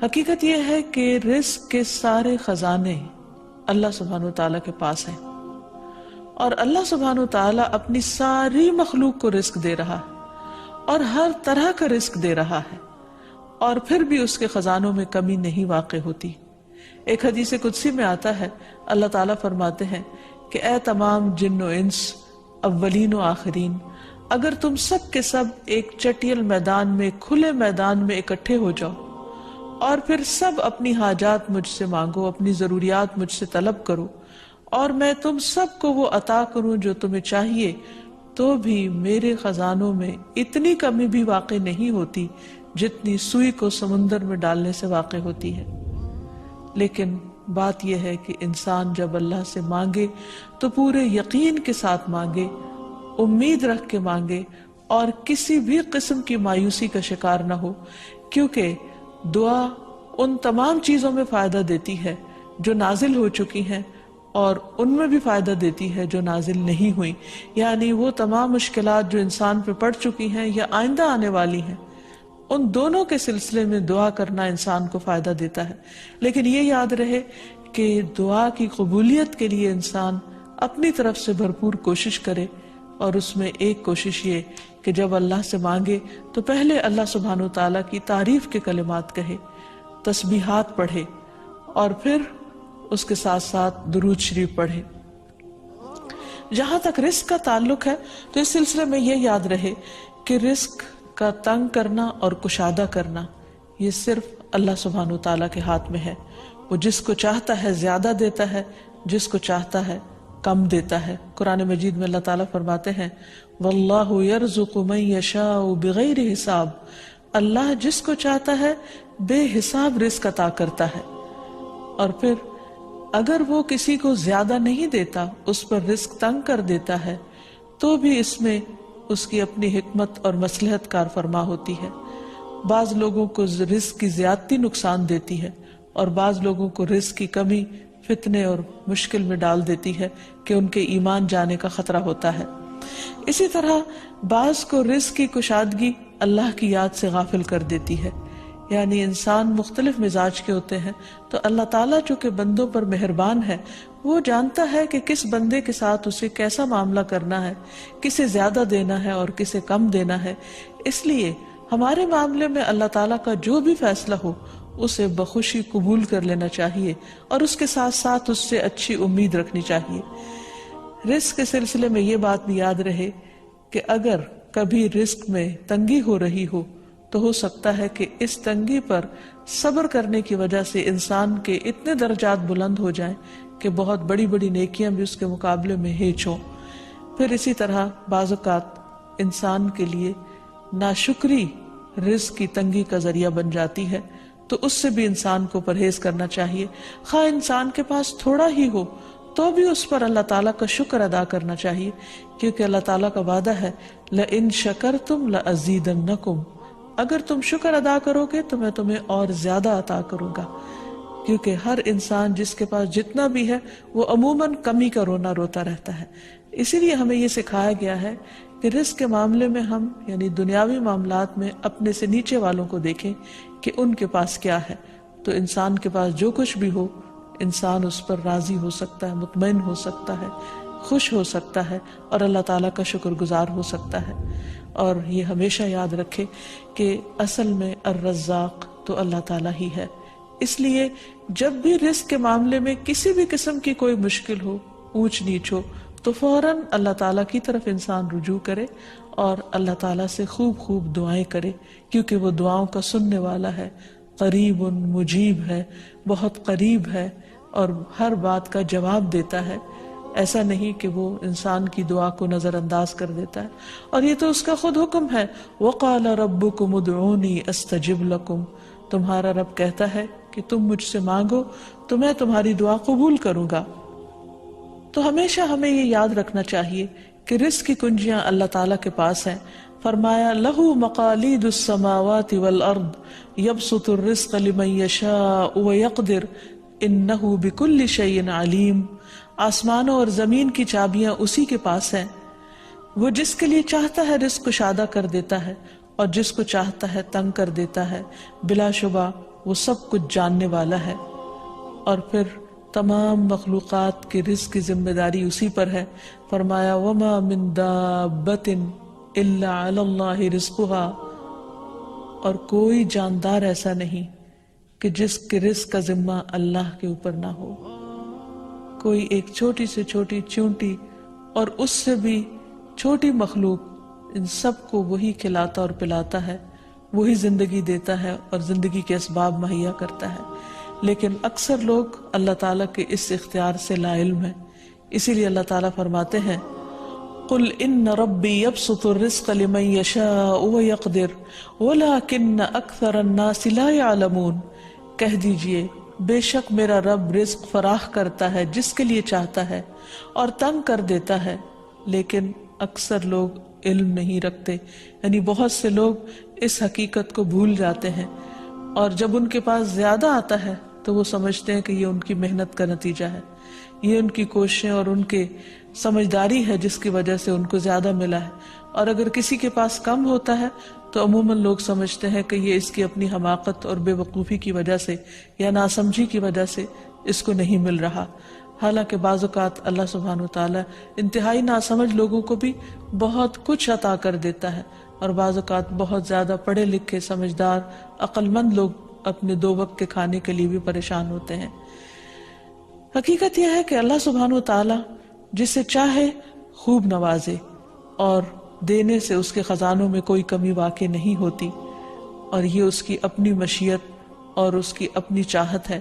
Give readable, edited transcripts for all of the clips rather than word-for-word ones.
حقیقت یہ ہے کہ رزق کے سارے خزانے اللہ سبحانہ وتعالیٰ کے پاس ہیں، اور اللہ سبحانہ وتعالیٰ اپنی ساری مخلوق کو رزق دے رہا ہے اور ہر طرح کا رزق دے رہا ہے، اور پھر بھی اس کے خزانوں میں کمی نہیں واقع ہوتی۔ ایک حدیث قدسی میں آتا ہے، اللہ تعالیٰ فرماتے ہیں کہ اے تمام جن و انس، اولین و آخرین، اگر تم سب کے سب ایک چٹیل میدان میں، کھلے میدان میں اکٹھے ہو جاؤ اور پھر سب اپنی حاجات مجھ سے مانگو، اپنی ضروریات مجھ سے طلب کرو، اور میں تم سب کو وہ عطا کروں جو تمہیں چاہیے، تو بھی میرے خزانوں میں اتنی کمی بھی واقع نہیں ہوتی جتنی سوئی کو سمندر میں ڈالنے سے واقع ہوتی ہے۔ لیکن بات یہ ہے کہ انسان جب اللہ سے مانگے تو پورے یقین کے ساتھ مانگے، امید رکھ کے مانگے، اور کسی بھی قسم کی مایوسی کا شکار نہ ہو، کیونکہ دعا ان تمام چیزوں میں فائدہ دیتی ہے جو نازل ہو چکی ہیں، اور ان میں بھی فائدہ دیتی ہے جو نازل نہیں ہوئی، یعنی وہ تمام مشکلات جو انسان پہ پڑ چکی ہیں یا آئندہ آنے والی ہیں، ان دونوں کے سلسلے میں دعا کرنا انسان کو فائدہ دیتا ہے۔ لیکن یہ یاد رہے کہ دعا کی قبولیت کے لیے انسان اپنی طرف سے بھرپور کوشش کرے، اور اس میں ایک کوشش یہ کہ جب اللہ سے مانگے تو پہلے اللہ سبحانہ وتعالیٰ کی تعریف کے کلمات کہے، تسبیحات پڑھے، اور پھر اس کے ساتھ ساتھ درود شریف پڑھے۔ جہاں تک رزق کا تعلق ہے تو اس سلسلے میں یہ یاد رہے کہ رزق کا تنگ کرنا اور کشادہ کرنا یہ صرف اللہ سبحانہ وتعالیٰ کے ہاتھ میں ہے۔ وہ جس کو چاہتا ہے زیادہ دیتا ہے، جس کو چاہتا ہے کم دیتا ہے۔ قرآن مجید میں اللہ تعالیٰ فرماتے ہیں واللہ یرزق من یشاء بغیر حساب، اللہ جس کو چاہتا ہے بے حساب رزق عطا کرتا ہے، اور پھر اگر وہ کسی کو زیادہ نہیں دیتا، اس پر رزق تنگ کر دیتا ہے، تو بھی اس میں اس کی اپنی حکمت اور مصلحت کار فرما ہوتی ہے۔ بعض لوگوں کو رزق کی زیادتی نقصان دیتی ہے، اور بعض لوگوں کو رزق کی کمی فتنے اور مشکل میں ڈال دیتی ہے کہ ان کے ایمان جانے کا خطرہ ہوتا ہے۔ اسی طرح بعض کو رزق کی کشادگی اللہ کی یاد سے غافل کر دیتی ہے، یعنی انسان مختلف مزاج کے ہوتے ہیں، تو اللہ تعالیٰ چونکہ بندوں پر مہربان ہے، وہ جانتا ہے کہ کس بندے کے ساتھ اسے کیسا معاملہ کرنا ہے، کسے زیادہ دینا ہے اور کسے کم دینا ہے۔ اس لیے ہمارے معاملے میں اللہ تعالیٰ کا جو بھی فیصلہ ہو اسے بخوشی قبول کر لینا چاہیے، اور اس کے ساتھ ساتھ اس سے اچھی امید رکھنی چاہیے۔ رزق کے سلسلے میں یہ بات بھی یاد رہے کہ اگر کبھی رزق میں تنگی ہو رہی ہو تو ہو سکتا ہے کہ اس تنگی پر صبر کرنے کی وجہ سے انسان کے اتنے درجات بلند ہو جائیں کہ بہت بڑی بڑی نیکیاں بھی اس کے مقابلے میں ہیچ ہوں۔ پھر اسی طرح بعض اوقات انسان کے لیے ناشکری رزق کی تنگی کا ذریعہ بن جاتی ہے، تو اس سے بھی انسان کو پرہیز کرنا چاہیے۔ خواہ انسان کے پاس تھوڑا ہی ہو تو بھی اس پر اللہ تعالیٰ کا شکر ادا کرنا چاہیے، کیونکہ اللہ تعالیٰ کا وعدہ ہے لَإِن شَكَرْتُمْ لَأَزِيدَنَّكُمْ، اگر تم شکر ادا کرو گے تو میں تمہیں اور زیادہ عطا کروں گا۔ کیونکہ ہر انسان جس کے پاس جتنا بھی ہے وہ عموماً کمی کا رونا روتا رہتا ہے۔ اسی لیے ہمیں یہ سکھایا گیا ہے کہ رزق کے معاملے میں ہم یعنی دنیاوی معاملات میں اپنے سے نیچے والوں کو دیکھیں کہ ان کے پاس کیا ہے، تو انسان کے پاس جو کچھ بھی ہو انسان اس پر راضی ہو سکتا ہے، مطمئن ہو سکتا ہے، خوش ہو سکتا ہے، اور اللہ تعالیٰ کا شکر گزار ہو سکتا ہے۔ اور یہ ہمیشہ یاد رکھے کہ اصل میں الرزاق تو اللہ تعالیٰ ہی ہے۔ اس لیے جب بھی رزق کے معاملے میں کسی بھی قسم کی کوئی مشکل ہو، اونچ نیچ ہو، تو فوراً اللہ تعالیٰ کی طرف انسان رجوع کرے اور اللہ تعالیٰ سے خوب خوب دعائیں کرے، کیونکہ وہ دعاؤں کا سننے والا ہے، قریب مجیب ہے، بہت قریب ہے اور ہر بات کا جواب دیتا ہے۔ ایسا نہیں کہ وہ انسان کی دعا کو نظر انداز کر دیتا ہے، اور یہ تو اس کا خود حکم ہے، وَقَالَ رَبُّكُمُ ادْعُونِي أَسْتَجِبْ لَكُمْ، تمہارا رب کہتا ہے کہ تم مجھ سے مانگو تو میں تمہاری دعا قبول کروں گا۔ تو ہمیشہ ہمیں یہ یاد رکھنا چاہیے کہ رزق کی کنجیاں اللہ تعالیٰ کے پاس ہیں۔ فرمایا لَهُ مَقَالِيدُ السَّمَاوَاتِ وَالْأَرْضِ يَبْسُطُ الرِّزْقَ لِمَن يَشَاءُ وَيَقْدِرُ إِنَّهُ بِكُلِّ شَيْءٍ عَلِيمٌ، آسمانوں اور زمین کی چابیاں اسی کے پاس ہیں، وہ جس کے لیے چاہتا ہے رزق کشادہ کر دیتا ہے اور جس کو چاہتا ہے تنگ کر دیتا ہے۔ بلا شبہ وہ سب کچھ جاننے والا ہے۔ اور پھر تمام مخلوقات کے رزق کی ذمہ داری اسی پر ہے۔ فرمایا وما من دابۃ الا علی اللہ رزقها، اور کوئی جاندار ایسا نہیں کہ جس کے رزق کا ذمہ اللہ کے اوپر نہ ہو۔ کوئی ایک چھوٹی سے چھوٹی چونٹی اور اس سے بھی چھوٹی مخلوق، ان سب کو وہی کھلاتا اور پلاتا ہے، وہی زندگی دیتا ہے اور زندگی کے اسباب مہیا کرتا ہے۔ لیکن اکثر لوگ اللہ تعالیٰ کے اس اختیار سے لا علم ہیں۔ اسی لیے اللہ تعالیٰ فرماتے ہیں قل ان ربی یبسط الرزق لمن یشاء ویقدر ولکن اکثر الناس لا یعلمون، کہہ دیجئے بے شک میرا رب رزق فراخ کرتا ہے جس کے لیے چاہتا ہے اور تنگ کر دیتا ہے، لیکن اکثر لوگ علم نہیں رکھتے۔ یعنی بہت سے لوگ اس حقیقت کو بھول جاتے ہیں، اور جب ان کے پاس زیادہ آتا ہے تو وہ سمجھتے ہیں کہ یہ ان کی محنت کا نتیجہ ہے، یہ ان کی کوششیں اور ان کے سمجھداری ہے جس کی وجہ سے ان کو زیادہ ملا ہے۔ اور اگر کسی کے پاس کم ہوتا ہے تو عموماً لوگ سمجھتے ہیں کہ یہ اس کی اپنی حماقت اور بے وقوفی کی وجہ سے یا ناسمجھی کی وجہ سے اس کو نہیں مل رہا۔ حالانکہ بعض اوقات اللہ سبحانہ وتعالی انتہائی ناسمجھ لوگوں کو بھی بہت کچھ عطا کر دیتا ہے، اور بعض اوقات بہت زیادہ پڑھے لکھے سمجھدار عقل مند لوگ اپنے 2 وقت کے کھانے کے لیے بھی پریشان ہوتے ہیں۔ حقیقت یہ ہے کہ اللہ سبحانہ وتعالی جسے چاہے خوب نوازے، اور دینے سے اس کے خزانوں میں کوئی کمی واقع نہیں ہوتی، اور یہ اس کی اپنی مشیت اور اس کی اپنی چاہت ہے۔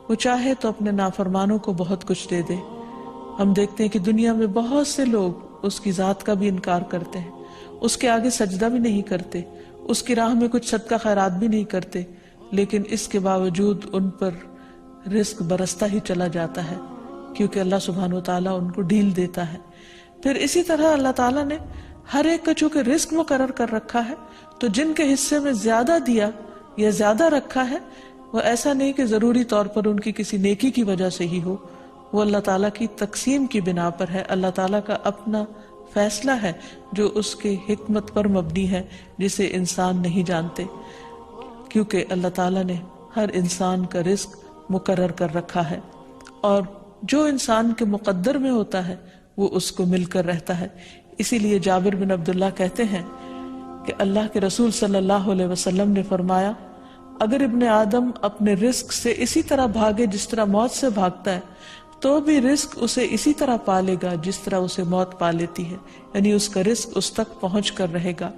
وہ چاہے تو اپنے نافرمانوں کو بہت کچھ دے دے۔ ہم دیکھتے ہیں کہ دنیا میں بہت سے لوگ اس کی ذات کا بھی انکار کرتے ہیں، اس کے آگے سجدہ بھی نہیں کرتے، اس کی راہ میں کچھ صدقہ خیرات بھی نہیں کرتے، لیکن اس کے باوجود ان پر رزق برستا ہی چلا جاتا ہے، کیونکہ اللہ سبحانہ وتعالیٰ ان کو ڈھیل دیتا ہے۔ پھر اسی طرح اللہ تعالیٰ نے ہر ایک کا چونکہ رزق مقرر کر رکھا ہے، تو جن کے حصے میں زیادہ دیا یا زیادہ رکھا ہے، وہ ایسا نہیں کہ ضروری طور پر ان کی کسی نیکی کی وجہ سے ہی ہو، وہ اللہ تعالیٰ کی تقسیم کی بنا پر ہے۔ اللہ تعالیٰ کا اپنا فیصلہ ہے جو اس کے حکمت پر مبنی ہے، جسے انسان نہیں جانتے، کیونکہ اللہ تعالیٰ نے ہر انسان کا رزق مقرر کر رکھا ہے، اور جو انسان کے مقدر میں ہوتا ہے وہ اس کو مل کر رہتا ہے۔ اسی لیے جابر بن عبداللہ کہتے ہیں کہ اللہ کے رسول صلی اللہ علیہ وسلم نے فرمایا، اگر ابن آدم اپنے رزق سے اسی طرح بھاگے جس طرح موت سے بھاگتا ہے، تو بھی رزق اسے اسی طرح پالے گا جس طرح اسے موت پا لیتی ہے، یعنی اس کا رزق اس تک پہنچ کر رہے گا۔